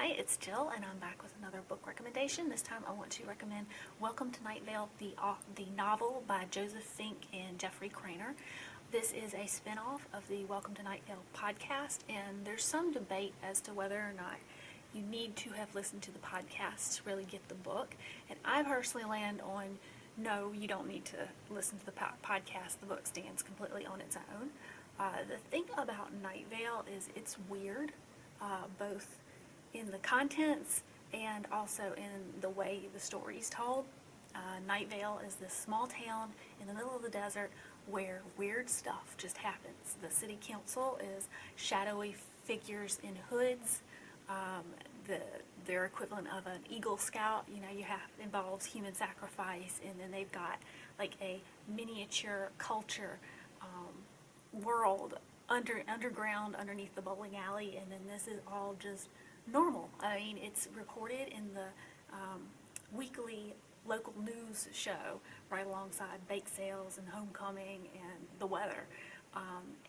Hi, it's Jill, and I'm back with another book recommendation. This time I want to recommend Welcome to Night Vale, the novel by Joseph Fink and Jeffrey Cranor. This is a spin-off of the Welcome to Night Vale podcast, and there's some debate as to whether or not you need to have listened to the podcast to really get the book. And I personally land on no, you don't need to listen to the podcast. The book stands completely on its own. The thing about Night Vale is it's weird, both in the contents and also in the way the story is told. Night Vale is this small town in the middle of the desert where weird stuff just happens. The city council is shadowy figures in hoods. Their equivalent of an Eagle Scout, involves human sacrifice, and then they've got like a miniature culture world underground underneath the bowling alley, and then this is all just normal. I mean, it's reported in the weekly local news show right alongside bake sales and homecoming and the weather.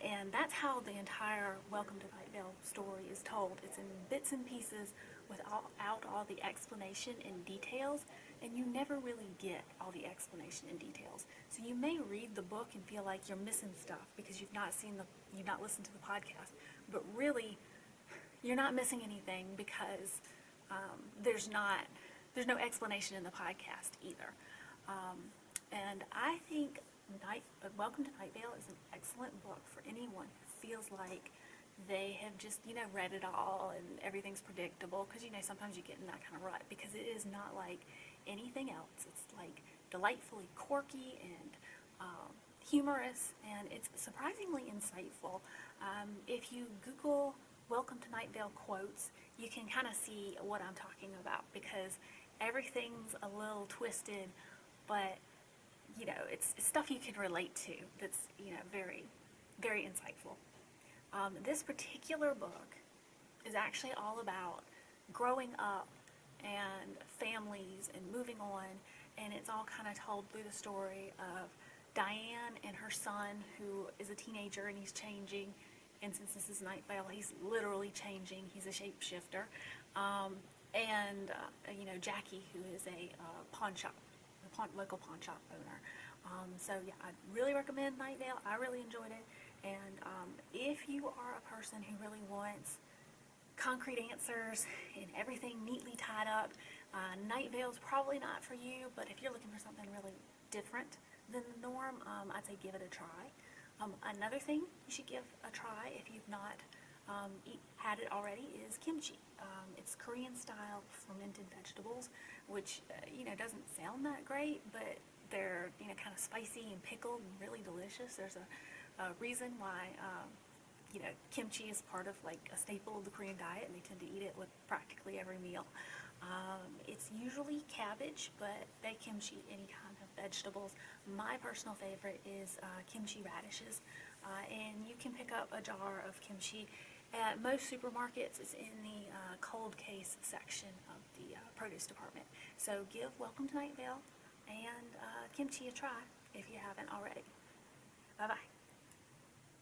And that's how the entire Welcome to Night Vale story is told. It's in bits and pieces without all the explanation and details, and you never really get all the explanation and details. So you may read the book and feel like you're missing stuff because you've not listened to the podcast, but really you're not missing anything because there's no explanation in the podcast either. And I think Welcome to Night Vale is an excellent book for anyone who feels like they have just, read it all and everything's predictable, because, sometimes you get in that kind of rut, because it is not like anything else. It's like delightfully quirky and humorous, and it's surprisingly insightful. If you Google Welcome to Night Vale quotes, you can kind of see what I'm talking about, because everything's a little twisted, but it's stuff you can relate to that's very, very insightful. This particular book is actually all about growing up and families and moving on, and it's all kind of told through the story of Diane and her son, who is a teenager and he's changing. And since this is Night Vale, he's literally changing. He's a shapeshifter. And Jackie, who is a local pawn shop owner. So yeah, I really recommend Night Vale. I really enjoyed it. And if you are a person who really wants concrete answers and everything neatly tied up, Night Vale is probably not for you. But if you're looking for something really different than the norm, I'd say give it a try. Another thing you should give a try if you've not had it already is kimchi. It's Korean style fermented vegetables, which doesn't sound that great, but they're kind of spicy and pickled and really delicious. There's a reason why kimchi is part of like a staple of the Korean diet, and they tend to eat it with practically every meal. It's usually cabbage, but they kimchi any kind of vegetables. My personal favorite is kimchi radishes, and you can pick up a jar of kimchi at most supermarkets. It's in the cold case section of the produce department. So give Welcome to Night Vale and kimchi a try if you haven't already. Bye-bye.